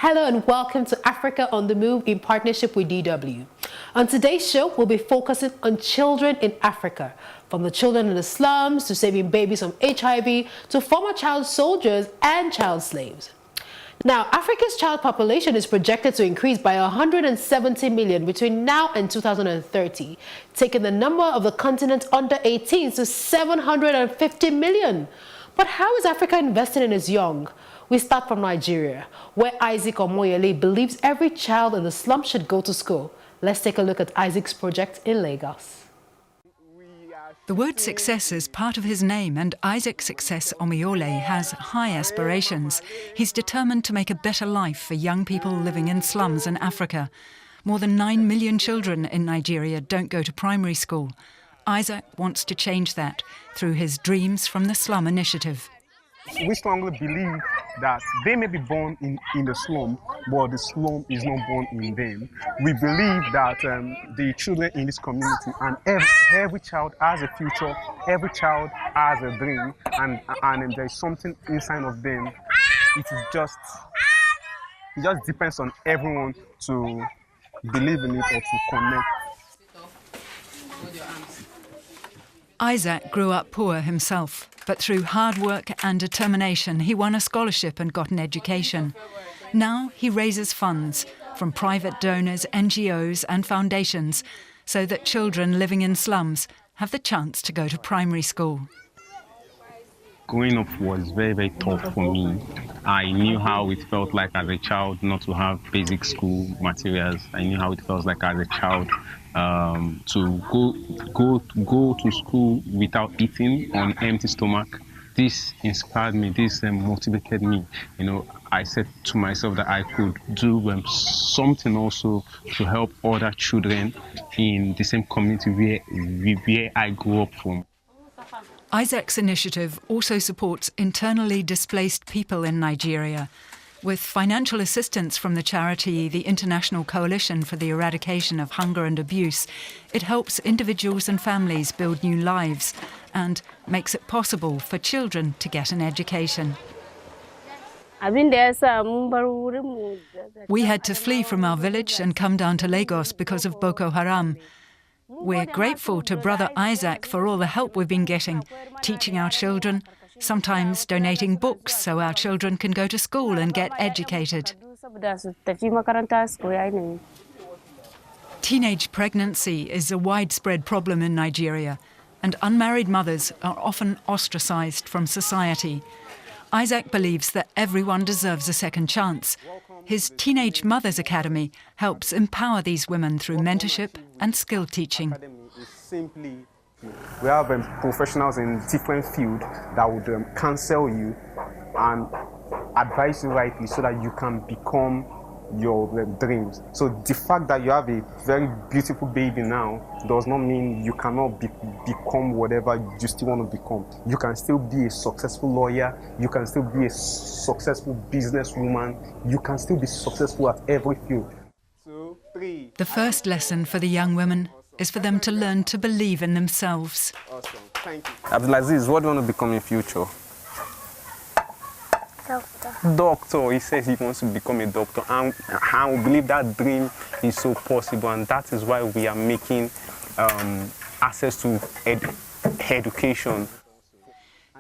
Hello and welcome to Africa on the Move in partnership with DW. On today's show, we'll be focusing on children in Africa, from the children in the slums to saving babies from HIV to former child soldiers and child slaves. Now, Africa's child population is projected to increase by 170 million between now and 2030, taking the number of the continent under 18 to 750 million. But how is Africa investing in its young? We start from Nigeria, where Isaac Omoyele believes every child in the slum should go to school. Let's take a look at Isaac's project in Lagos. The word success is part of his name, and Isaac Success Omoyele has high aspirations. He's determined to make a better life for young people living in slums in Africa. More than 9 million children in Nigeria don't go to primary school. Isaac wants to change that through his Dreams from the Slum initiative. We strongly believe that they may be born in the slum, but the slum is not born in them. We believe that the children in this community and every child has a future, every child has a dream, and there's something inside of them. It just depends on everyone to believe in it or to connect. Isaac grew up poor himself, but through hard work and determination, he won a scholarship and got an education. Now he raises funds from private donors, NGOs and foundations so that children living in slums have the chance to go to primary school. Growing up was very, very tough for me. I knew how it felt like as a child not to have basic school materials. I knew how it felt like as a child to go to school without eating on an empty stomach. This inspired me, this motivated me. You know, I said to myself that I could do something also to help other children in the same community where I grew up from. Isaac's initiative also supports internally displaced people in Nigeria. With financial assistance from the charity the International Coalition for the Eradication of Hunger and Abuse, it helps individuals and families build new lives and makes it possible for children to get an education. We had to flee from our village and come down to Lagos because of Boko Haram. We're grateful to Brother Isaac for all the help we've been getting, teaching our children, sometimes donating books so our children can go to school and get educated. Teenage pregnancy is a widespread problem in Nigeria, and unmarried mothers are often ostracized from society. Isaac believes that everyone deserves a second chance. His Teenage Mothers Academy helps empower these women through mentorship and skill teaching. We have professionals in different fields that would counsel you and advise you rightly so that you can become your dreams. So the fact that you have a very beautiful baby now does not mean you cannot become whatever you still want to become. You can still be a successful lawyer, you can still be a successful businesswoman, you can still be successful at every field. 2, 3. The first lesson for the young women is for them to learn to believe in themselves. Awesome. Thank you. Abdulaziz, what do you want to become in future? Doctor. He says he wants to become a doctor, and I believe that dream is so possible, and that is why we are making access to education.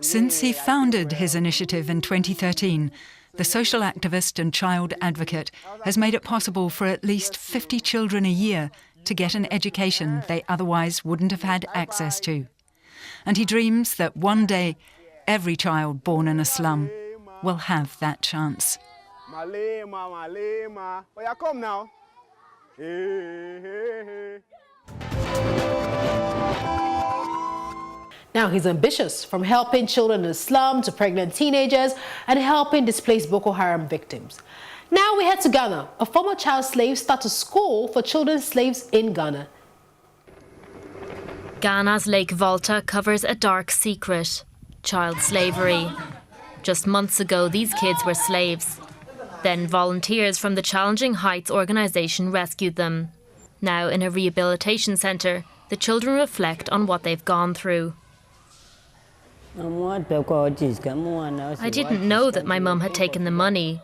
Since he founded his initiative in 2013, the social activist and child advocate has made it possible for at least 50 children a year to get an education they otherwise wouldn't have had access to. And he dreams that one day every child born in a slum will have that chance. Malema. Oh yeah, come now. Now he's ambitious, from helping children in the slum to pregnant teenagers and helping displaced Boko Haram victims. Now we head to Ghana. A former child slave starts a school for children slaves in Ghana. Ghana's Lake Volta covers a dark secret: child slavery. Just months ago, these kids were slaves. Then volunteers from the Challenging Heights organisation rescued them. Now in a rehabilitation centre, the children reflect on what they've gone through. I didn't know that my mum had taken the money.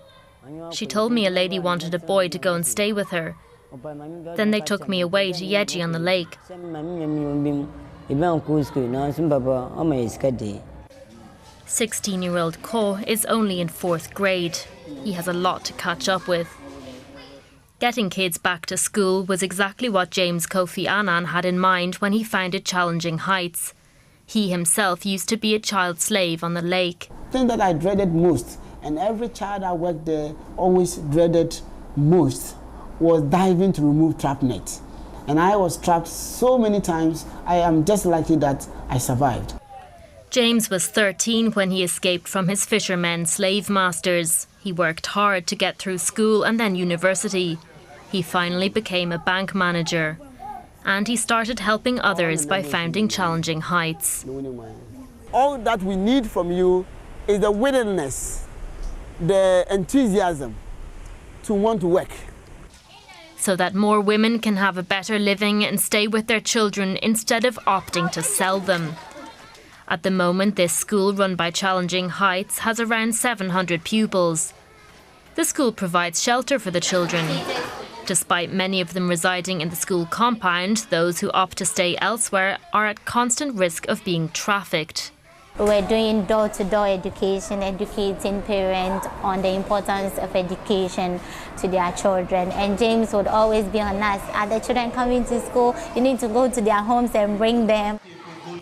She told me a lady wanted a boy to go and stay with her. Then they took me away to Yeji on the lake. 16-year-old Ko is only in 4th grade. He has a lot to catch up with. Getting kids back to school was exactly what James Kofi Annan had in mind when he founded Challenging Heights. He himself used to be a child slave on the lake. The thing that I dreaded most, and every child I worked there always dreaded most, was diving to remove trap nets. And I was trapped so many times. I am just lucky that I survived. James was 13 when he escaped from his fishermen slave masters. He worked hard to get through school and then university. He finally became a bank manager. And he started helping others by founding Challenging Heights. All that we need from you is the willingness, the enthusiasm to want to work. So that more women can have a better living and stay with their children instead of opting to sell them. At the moment, this school run by Challenging Heights has around 700 pupils. The school provides shelter for the children. Despite many of them residing in the school compound, those who opt to stay elsewhere are at constant risk of being trafficked. We're doing door-to-door education, educating parents on the importance of education to their children. And James would always be on us. Are the children coming to school? You need to go to their homes and bring them.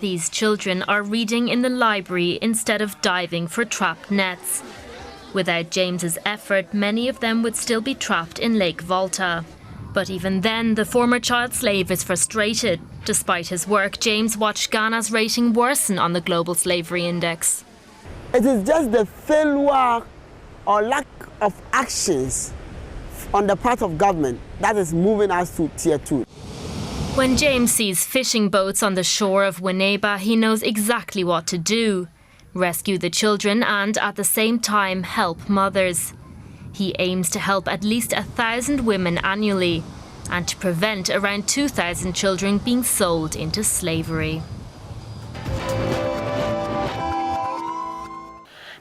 These children are reading in the library instead of diving for trapped nets. Without James's effort, many of them would still be trapped in Lake Volta. But even then, the former child slave is frustrated. Despite his work, James watched Ghana's rating worsen on the Global Slavery Index. It is just the failure or lack of actions on the part of government that is moving us to Tier 2. When James sees fishing boats on the shore of Winneba, he knows exactly what to do. Rescue the children and, at the same time, help mothers. He aims to help at least 1,000 women annually and to prevent around 2,000 children being sold into slavery.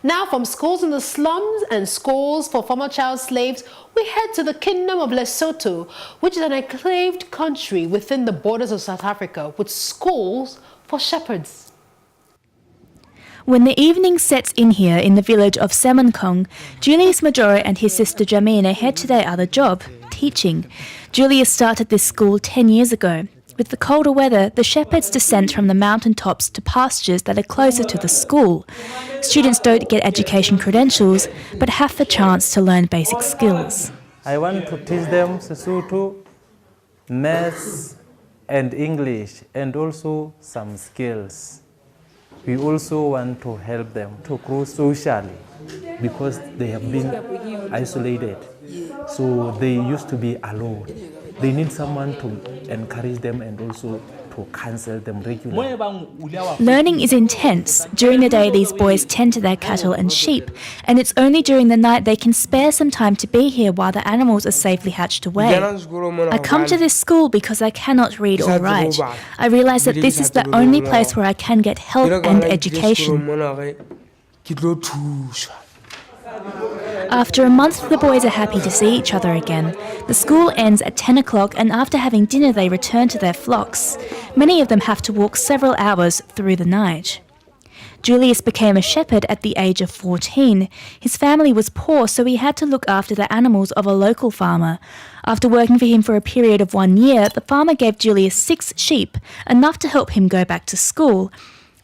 Now, from schools in the slums and schools for former child slaves, we head to the Kingdom of Lesotho, which is an enclaved country within the borders of South Africa, with schools for shepherds. When the evening sets in here in the village of Semonkong, Julius Majoro and his sister Jamina head to their other job, teaching. Julius started this school 10 years ago. With the colder weather, the shepherds descend from the mountaintops to pastures that are closer to the school. Students don't get education credentials, but have the chance to learn basic skills. I want to teach them Sesotho, maths and English, and also some skills. We also want to help them to grow socially because they have been isolated. So they used to be alone. They need someone to encourage them and also to counsel them regularly. Learning is intense. During the day, these boys tend to their cattle and sheep, and it's only during the night they can spare some time to be here while the animals are safely hatched away. I come to this school because I cannot read or write. I realize that this is the only place where I can get help and education. After a month, the boys are happy to see each other again. The school ends at 10 o'clock, and after having dinner they return to their flocks. Many of them have to walk several hours through the night. Julius became a shepherd at the age of 14. His family was poor, so he had to look after the animals of a local farmer. After working for him for a period of 1 year, the farmer gave Julius 6 sheep, enough to help him go back to school.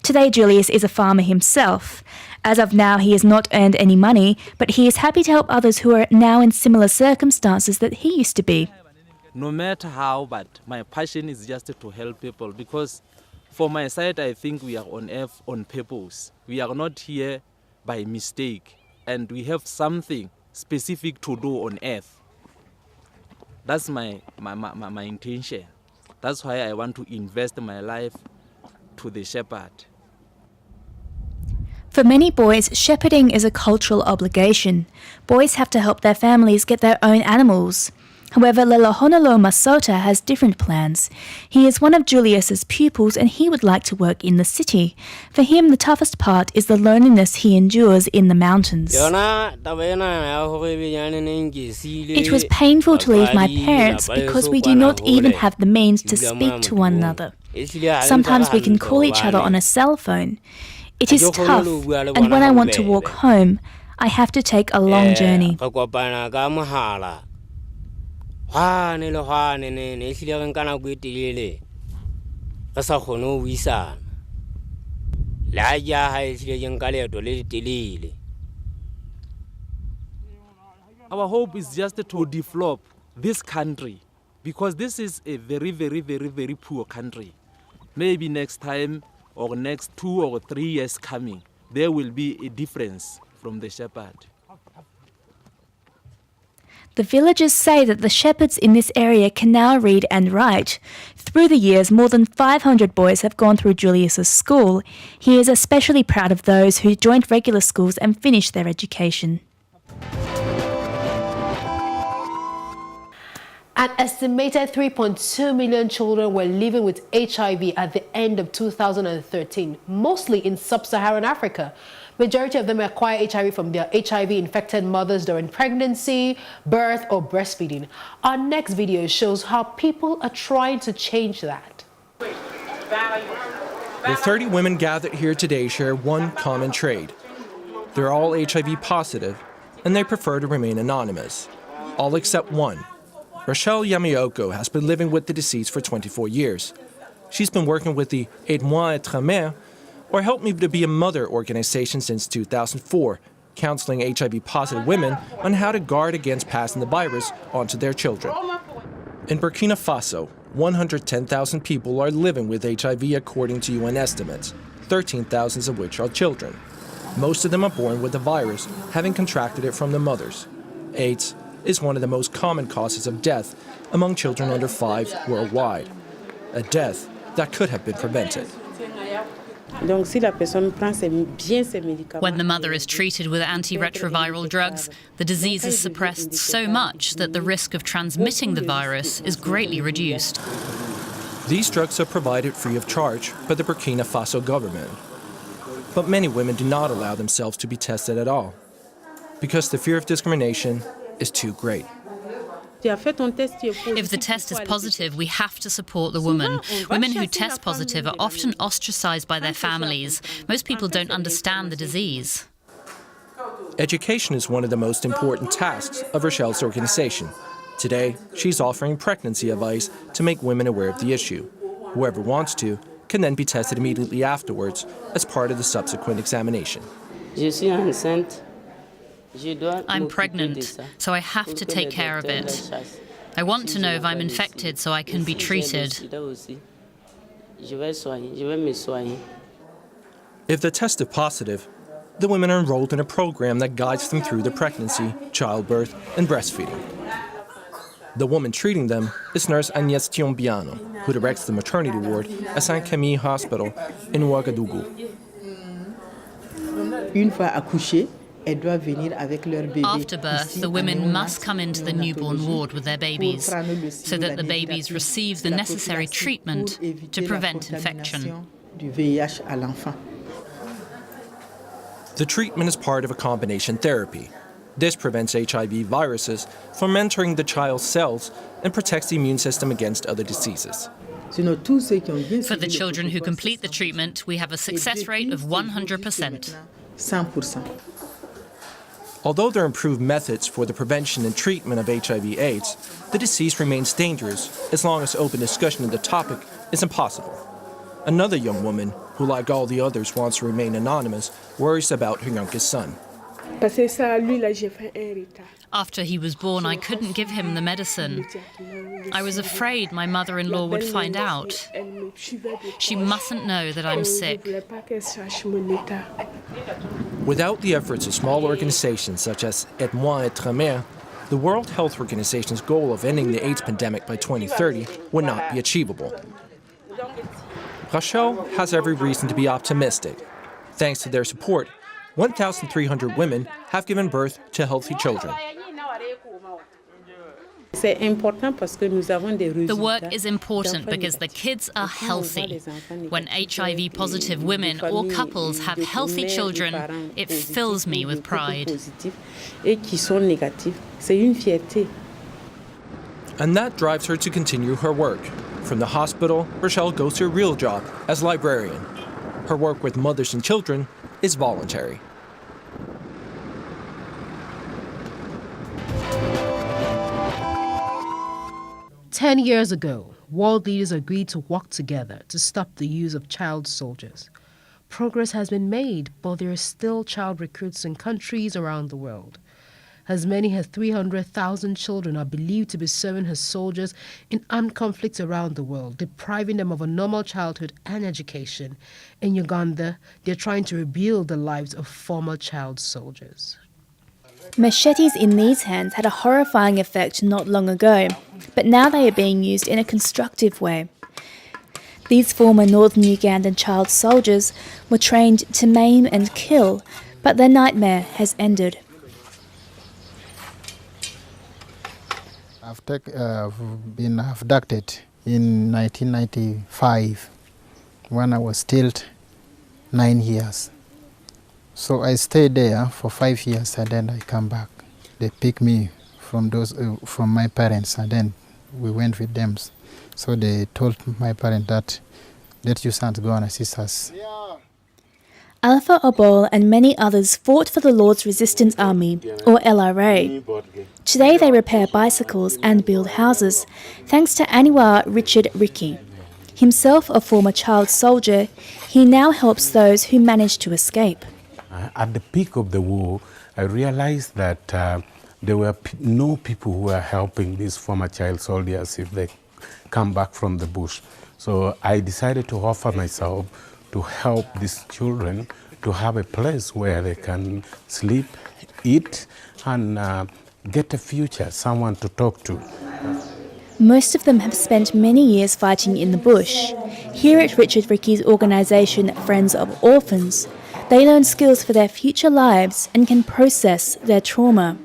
Today, Julius is a farmer himself. As of now, he has not earned any money, but he is happy to help others who are now in similar circumstances that he used to be. No matter how, but my passion is just to help people, because for my side, I think we are on earth on purpose. We are not here by mistake, and we have something specific to do on earth. That's my intention. That's why I want to invest my life to the shepherd. For many boys, shepherding is a cultural obligation. Boys have to help their families get their own animals. However, Lelohonolo Masota has different plans. He is one of Julius's pupils and he would like to work in the city. For him, the toughest part is the loneliness he endures in the mountains. It was painful to leave my parents because we do not even have the means to speak to one another. Sometimes we can call each other on a cell phone. It is tough, and when I want to walk home, I have to take a long journey. Our hope is just to develop this country, because this is a very, very, very, very poor country. Maybe next time or next 2 or 3 years coming, there will be a difference from the shepherd. The villagers say that the shepherds in this area can now read and write. Through the years, more than 500 boys have gone through Julius's school. He is especially proud of those who joined regular schools and finished their education. An estimated 3.2 million children were living with HIV at the end of 2013, mostly in sub-Saharan Africa. Majority of them acquire HIV from their HIV-infected mothers during pregnancy, birth, or breastfeeding. Our next video shows how people are trying to change that. The 30 women gathered here today share one common trait. They're all HIV positive, and they prefer to remain anonymous. All except one. Rachel Yamioko has been living with the disease for 24 years. She's been working with the Aide-moi à être mère, or Help Me to Be a Mother organization since 2004, counseling HIV-positive women on how to guard against passing the virus onto their children. In Burkina Faso, 110,000 people are living with HIV according to UN estimates, 13,000 of which are children. Most of them are born with the virus, having contracted it from the mothers. AIDS is one of the most common causes of death among children under 5 worldwide, a death that could have been prevented. When the mother is treated with antiretroviral drugs, the disease is suppressed so much that the risk of transmitting the virus is greatly reduced. These drugs are provided free of charge by the Burkina Faso government. But many women do not allow themselves to be tested at all, because the fear of discrimination is too great. If the test is positive, we have to support the woman. Women who test positive are often ostracized by their families. Most people don't understand the disease. Education is one of the most important tasks of Rachel's organization. Today, she's offering pregnancy advice to make women aware of the issue. Whoever wants to can then be tested immediately afterwards as part of the subsequent examination. I'm pregnant, so I have to take care of it. I want to know if I'm infected so I can be treated. If they're tested positive, the women are enrolled in a program that guides them through the pregnancy, childbirth, and breastfeeding. The woman treating them is nurse Agnès Tiombiano, who directs the maternity ward at Saint-Camille Hospital in Ouagadougou. After birth, the women must come into the newborn ward with their babies, so that the babies receive the necessary treatment to prevent infection. The treatment is part of a combination therapy. This prevents HIV viruses from entering the child's cells and protects the immune system against other diseases. For the children who complete the treatment, we have a success rate of 100%. Although there are improved methods for the prevention and treatment of HIV/AIDS, the disease remains dangerous as long as open discussion of the topic is impossible. Another young woman, who like all the others wants to remain anonymous, worries about her youngest son. After he was born, I couldn't give him the medicine. I was afraid my mother-in-law would find out. She mustn't know that I'm sick. Without the efforts of small organizations such as Aide-moi à être mère, the World Health Organization's goal of ending the AIDS pandemic by 2030 would not be achievable. Rachel has every reason to be optimistic. Thanks to their support, 1,300 women have given birth to healthy children. The work is important because the kids are healthy. When HIV-positive women or couples have healthy children, it fills me with pride. And that drives her to continue her work. From the hospital, Rochelle goes to her real job as librarian. Her work with mothers and children is voluntary. Ten years ago, world leaders agreed to work together to stop the use of child soldiers. Progress has been made, but there are still child recruits in countries around the world. As many as 300,000 children are believed to be serving as soldiers in armed conflicts around the world, depriving them of a normal childhood and education. In Uganda, they're trying to rebuild the lives of former child soldiers. Machetes in these hands had a horrifying effect not long ago, but now they are being used in a constructive way. These former northern Ugandan child soldiers were trained to maim and kill, but their nightmare has ended. I've been abducted in 1995 when I was still 9 years. So I stayed there for 5 years and then I come back. They picked me from my parents and then we went with them. So they told my parents that let your sons go and assist us. Alpha Obol and many others fought for the Lord's Resistance Army, or LRA. Today they repair bicycles and build houses, thanks to Aniwa Richard Ricky. Himself a former child soldier, he now helps those who managed to escape. At the peak of the war, I realized that there were no people who were helping these former child soldiers if they come back from the bush. So I decided to offer myself to help these children to have a place where they can sleep, eat, and get a future, someone to talk to. Most of them have spent many years fighting in the bush. Here at Richard Ricky's organisation, Friends of Orphans, they learn skills for their future lives and can process their trauma.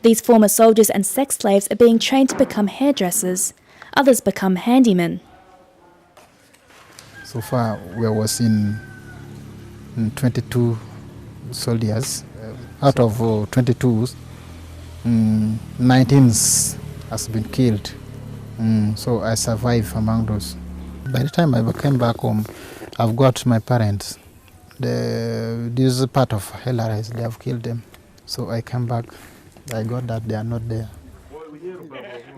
These former soldiers and sex slaves are being trained to become hairdressers. Others become handymen. So far, we was in 22 soldiers. Out of 22, 19 has been killed. So I survived among those. By the time I came back home, I've got my parents. This is part of LRS, they have killed them. So I came back, I got that they are not there.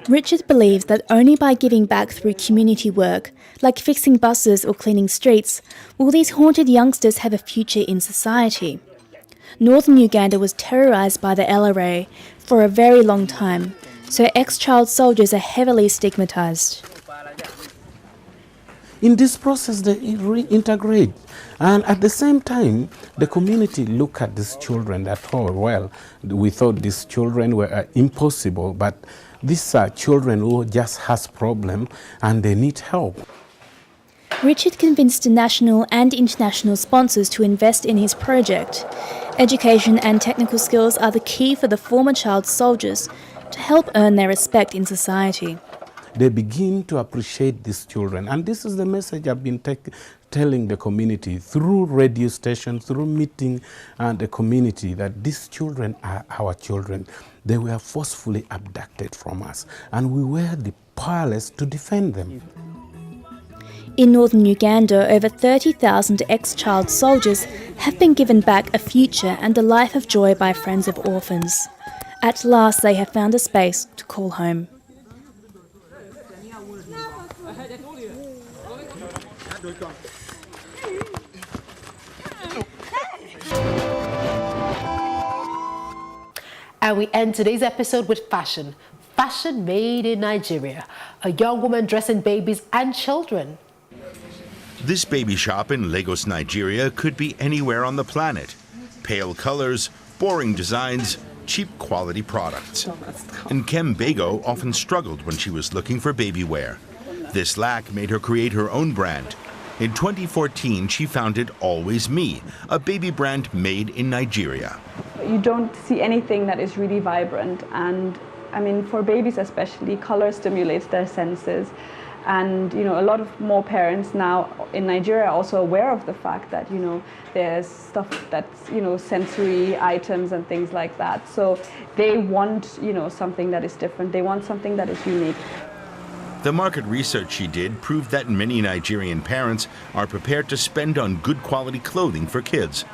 Richard believes that only by giving back through community work, like fixing buses or cleaning streets, will these haunted youngsters have a future in society. Northern Uganda was terrorised by the LRA for a very long time, so ex-child soldiers are heavily stigmatised. In this process, they reintegrate. And at the same time, the community look at these children that, oh, well, we thought these children were impossible, but these are children who just has problem and they need help. Richard convinced national and international sponsors to invest in his project. Education and technical skills are the key for the former child soldiers to help earn their respect in society. They begin to appreciate these children. And this is the message I've been telling the community through radio stations, through meeting the community, that these children are our children. They were forcefully abducted from us, and we were the powerless to defend them. In northern Uganda, over 30,000 ex-child soldiers have been given back a future and a life of joy by Friends of Orphans. At last, they have found a space to call home. And we end today's episode with fashion. Fashion made in Nigeria. A young woman dressing babies and children. This baby shop in Lagos, Nigeria could be anywhere on the planet. Pale colors, boring designs, cheap quality products. And Kem Bego often struggled when she was looking for baby wear. This lack made her create her own brand. In 2014, she founded Always Me, a baby brand made in Nigeria. You don't see anything that is really vibrant, and I mean, for babies especially, color stimulates their senses. And, you know, a lot of more parents now in Nigeria are also aware of the fact that, you know, there's stuff that's, you know, sensory items and things like that. So they want, you know, something that is different. They want something that is unique. The market research she did proved that many Nigerian parents are prepared to spend on good quality clothing for kids.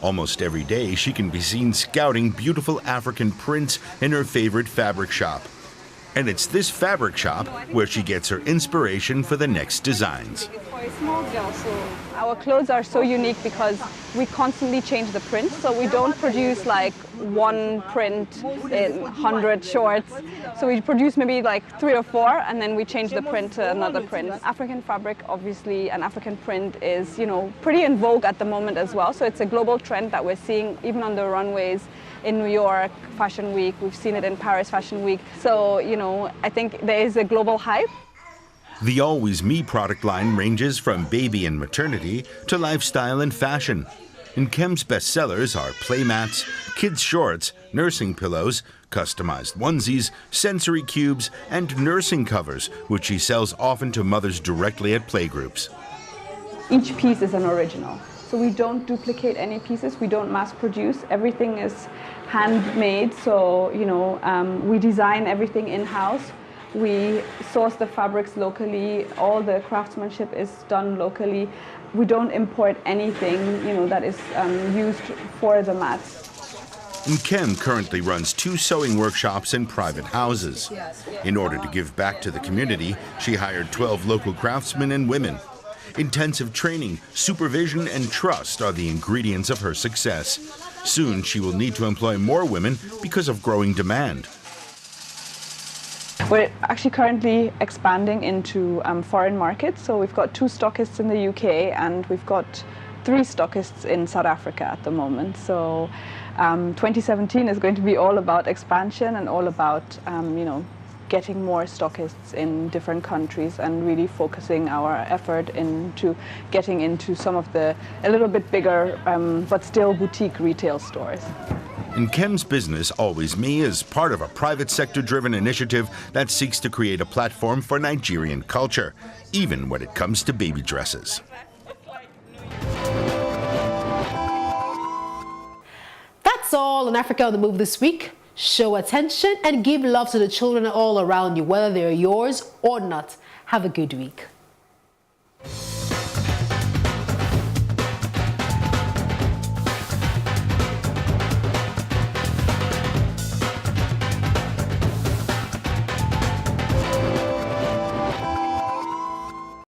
Almost every day, she can be seen scouting beautiful African prints in her favorite fabric shop. And it's this fabric shop where she gets her inspiration for the next designs. Our clothes are so unique because we constantly change the print, so we don't produce like one print in 100 shorts. So we produce maybe like 3 or 4, and then we change the print to another print. African fabric, obviously, and African print is, you know, pretty in vogue at the moment as well. So it's a global trend that we're seeing even on the runways in New York Fashion Week. We've seen it in Paris Fashion Week. So, you know, I think there is a global hype. The Always Me product line ranges from baby and maternity to lifestyle and fashion. And Kem's bestsellers are playmats, kids' shorts, nursing pillows, customized onesies, sensory cubes, and nursing covers, which she sells often to mothers directly at playgroups. Each piece is an original. So we don't duplicate any pieces, we don't mass produce. Everything is handmade, so, you know, we design everything in-house. We source the fabrics locally, all the craftsmanship is done locally. We don't import anything, you know, that is used for the mats. Nkem currently runs 2 sewing workshops in private houses. In order to give back to the community, she hired 12 local craftsmen and women. Intensive training, supervision, and trust are the ingredients of her success. Soon, she will need to employ more women because of growing demand. We're actually currently expanding into foreign markets. So we've got 2 stockists in the UK, and we've got 3 stockists in South Africa at the moment. So 2017 is going to be all about expansion and all about, you know, getting more stockists in different countries and really focusing our effort into getting into some of the a little bit bigger but still boutique retail stores. Nkem's business, Always Me, is part of a private sector-driven initiative that seeks to create a platform for Nigerian culture, even when it comes to baby dresses. That's all on Africa on the Move this week. Show attention and give love to the children all around you, whether they're yours or not. Have a good week.